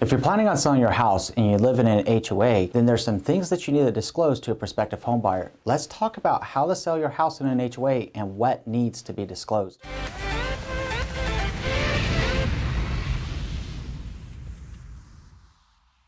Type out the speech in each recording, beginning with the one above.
If you're planning on selling your house and you live in an HOA, then there's some things that you need to disclose to a prospective home buyer. Let's talk about how to sell your house in an HOA and what needs to be disclosed.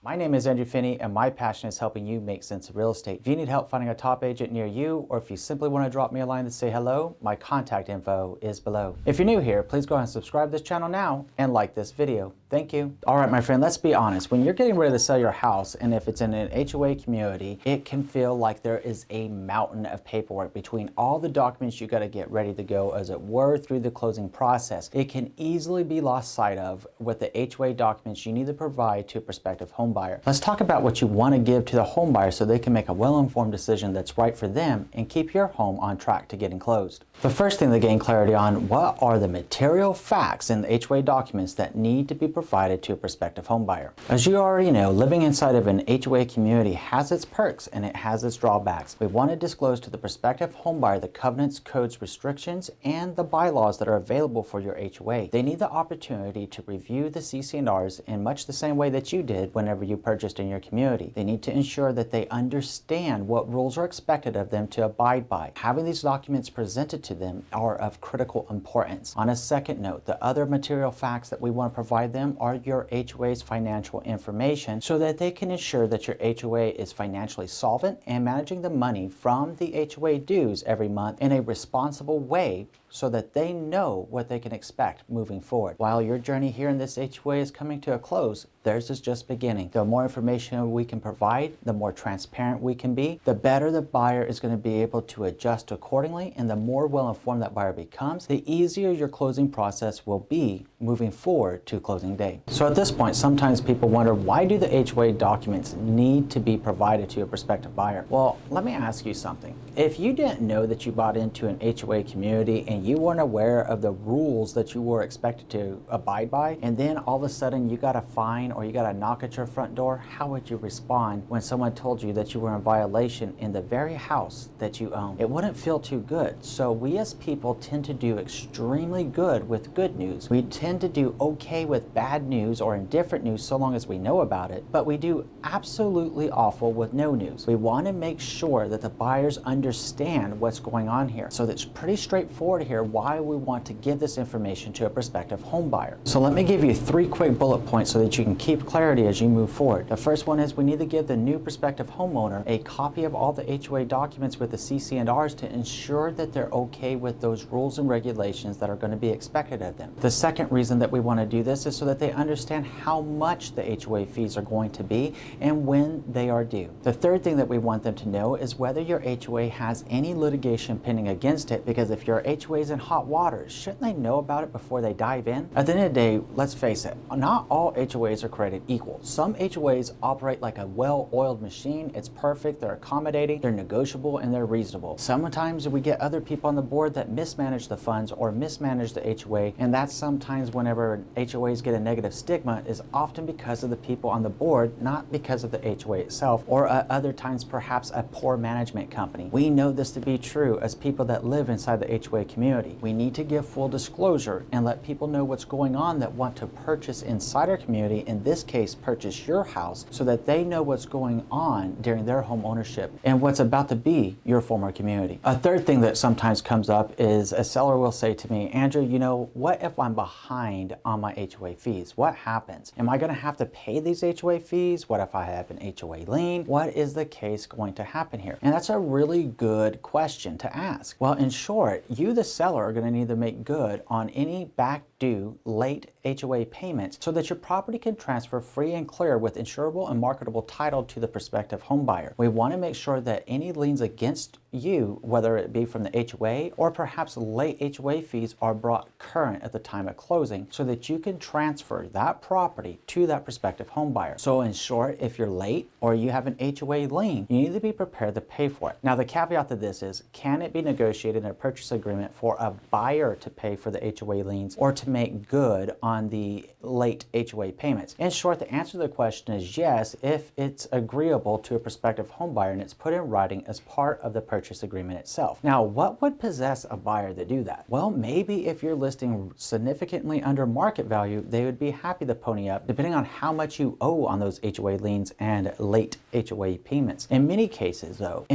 My name is Andrew Finney, and my passion is helping you make sense of real estate. If you need help finding a top agent near you, or if you simply want to drop me a line to say hello, my contact info is below. If you're new here, please go ahead and subscribe to this channel now and like this video. Thank you. All right, my friend, let's be honest. When you're getting ready to sell your house, and if it's in an HOA community, it can feel like there is a mountain of paperwork between all the documents you got to get ready to go, as it were, through the closing process. It can easily be lost sight of with the HOA documents you need to provide to a prospective home buyer. Let's talk about what you want to give to the home buyer so they can make a well-informed decision that's right for them and keep your home on track to getting closed. The first thing to gain clarity on, what are the material facts in the HOA documents that need to be provided to a prospective home buyer. As you already know, living inside of an HOA community has its perks and it has its drawbacks. We want to disclose to the prospective home buyer the covenants, codes, restrictions, and the bylaws that are available for your HOA. They need the opportunity to review the CC&Rs in much the same way that you did whenever you purchased in your community. They need to ensure that they understand what rules are expected of them to abide by. Having these documents presented to them are of critical importance. On a second note, the other material facts that we want to provide them are your HOA's financial information so that they can ensure that your HOA is financially solvent and managing the money from the HOA dues every month in a responsible way so that they know what they can expect moving forward. While your journey here in this HOA is coming to a close, theirs is just beginning. The more information we can provide, the more transparent we can be, the better the buyer is going to be able to adjust accordingly, and the more well-informed that buyer becomes, the easier your closing process will be moving forward to closing day. So at this point, sometimes people wonder, why do the HOA documents need to be provided to a prospective buyer? Well, let me ask you something. If you didn't know that you bought into an HOA community and you weren't aware of the rules that you were expected to abide by, and then all of a sudden you got a fine or you got a knock at your front door, how would you respond when someone told you that you were in violation in the very house that you own? It wouldn't feel too good. So we as people tend to do extremely good with good news. We tend to do okay with bad news or indifferent news so long as we know about it, but we do absolutely awful with no news. We want to make sure that the buyers understand what's going on here. So that's pretty straightforward here why we want to give this information to a prospective home buyer. So let me give you 3 quick bullet points so that you can keep clarity as you move forward. The first one is we need to give the new prospective homeowner a copy of all the HOA documents with the CC&Rs to ensure that they're okay with those rules and regulations that are going to be expected of them. The second reason that we want to do this is so that they understand how much the HOA fees are going to be and when they are due. The third thing that we want them to know is whether your HOA has any litigation pending against it, because if your HOA is in hot water, shouldn't they know about it before they dive in? At the end of the day, let's face it, not all HOAs are created equal. Some HOAs operate like a well-oiled machine. It's perfect, they're accommodating, they're negotiable, and they're reasonable. Sometimes we get other people on the board that mismanage the funds or mismanage the HOA, and that's sometimes whenever HOAs get a negative stigma is often because of the people on the board, not because of the HOA itself, or other times perhaps a poor management company. We know this to be true as people that live inside the HOA community. We need to give full disclosure and let people know what's going on that want to purchase inside our community, in this case purchase your house, so that they know what's going on during their home ownership and what's about to be your former community. A third thing that sometimes comes up is a seller will say to me, Andrew, you know, what if I'm behind on my HOA fees? What happens? Am I going to have to pay these HOA fees? What if I have an HOA lien? What is the case going to happen here? And that's a really good question to ask. Well, in short, you, the seller, are going to need to make good on any back due late HOA payments so that your property can transfer free and clear with insurable and marketable title to the prospective home buyer. We want to make sure that any liens against you, whether it be from the HOA or perhaps late HOA fees, are brought current at the time of closing so that you can transfer that property to that prospective home buyer. So in short, if you're late or you have an HOA lien, you need to be prepared to pay for it. Now the caveat to this is, can it be negotiated in a purchase agreement for a buyer to pay for the HOA liens or to to make good on the late HOA payments? In short, the answer to the question is yes, if it's agreeable to a prospective home buyer and it's put in writing as part of the purchase agreement itself. Now, what would possess a buyer to do that? Well, maybe if you're listing significantly under market value, they would be happy to pony up depending on how much you owe on those HOA liens and late HOA payments. In many cases though,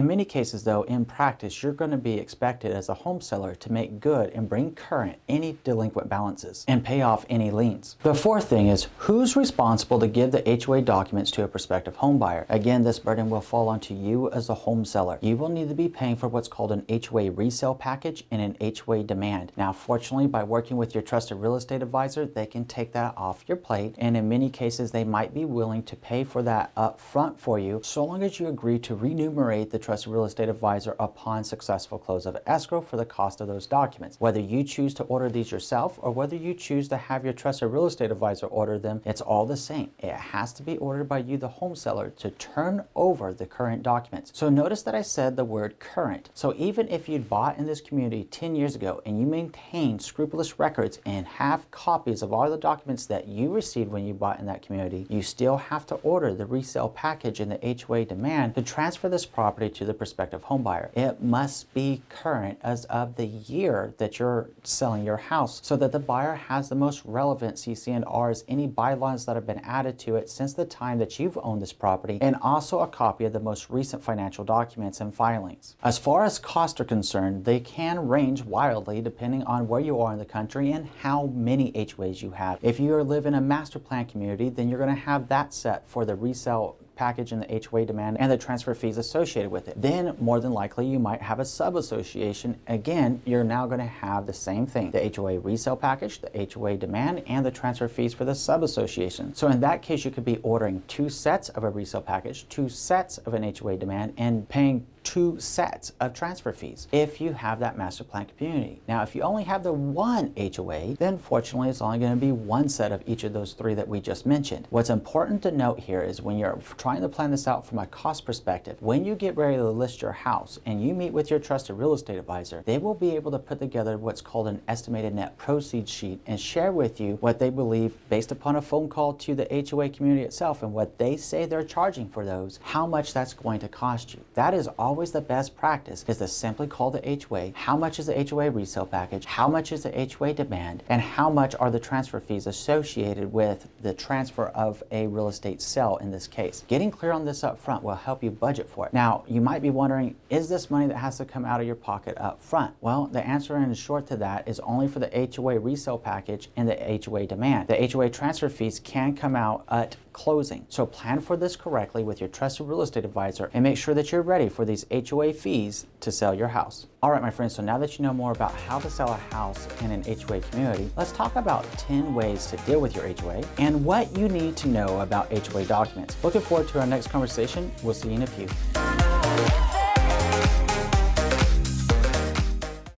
in practice, you're going to be expected as a home seller to make good and bring current any delinquent balances and pay off any liens. The fourth thing is who's responsible to give the HOA documents to a prospective home buyer. Again, this burden will fall onto you as a home seller. You will need to be paying for what's called an HOA resale package and an HOA demand. Now, fortunately, by working with your trusted real estate advisor, they can take that off your plate, and in many cases, they might be willing to pay for that up front for you, so long as you agree to remunerate the trusted real estate advisor upon successful close of escrow for the cost of those documents. Whether you choose to order these yourself or whether you choose to have your trusted real estate advisor order them, it's all the same. It has to be ordered by you, the home seller, to turn over the current documents. So notice that I said the word current. So even if you'd bought in this community 10 years ago and you maintain scrupulous records and have copies of all the documents that you received when you bought in that community, you still have to order the resale package and the HOA demand to transfer this property to the prospective home buyer. It must be current as of the year that you're selling your house so that the buyer has the most relevant CC&Rs, any bylaws that have been added to it since the time that you've owned this property, and also a copy of the most recent financial documents and filings. As far as costs are concerned, they can range wildly depending on where you are in the country and how many HOAs you have. If you live in a master plan community, then you're going to have that set for the resale package and the HOA demand and the transfer fees associated with it. Then more than likely you might have a sub-association. Again, you're now going to have the same thing, the HOA resale package, the HOA demand, and the transfer fees for the sub-association. So in that case, you could be ordering 2 sets of a resale package, 2 sets of an HOA demand, and paying 2 sets of transfer fees if you have that master plan community. Now, if you only have the one HOA, then fortunately it's only going to be 1 set of each of those 3 that we just mentioned. What's important to note here is when you're trying to plan this out from a cost perspective, when you get ready to list your house and you meet with your trusted real estate advisor, they will be able to put together what's called an estimated net proceeds sheet and share with you what they believe, based upon a phone call to the HOA community itself and what they say they're charging for those, how much that's going to cost you. That is always the best practice, is to simply call the HOA, how much is the HOA resale package, how much is the HOA demand, and how much are the transfer fees associated with the transfer of a real estate sale in this case. Getting clear on this up front will help you budget for it. Now, you might be wondering, is this money that has to come out of your pocket up front? Well, the answer in short to that is only for the HOA resale package and the HOA demand. The HOA transfer fees can come out at closing. So plan for this correctly with your trusted real estate advisor and make sure that you're ready for these HOA fees to sell your house. All right, my friends, so now that you know more about how to sell a house in an HOA community, let's talk about 10 ways to deal with your HOA and what you need to know about HOA documents. Looking forward to our next conversation. We'll see you in a few.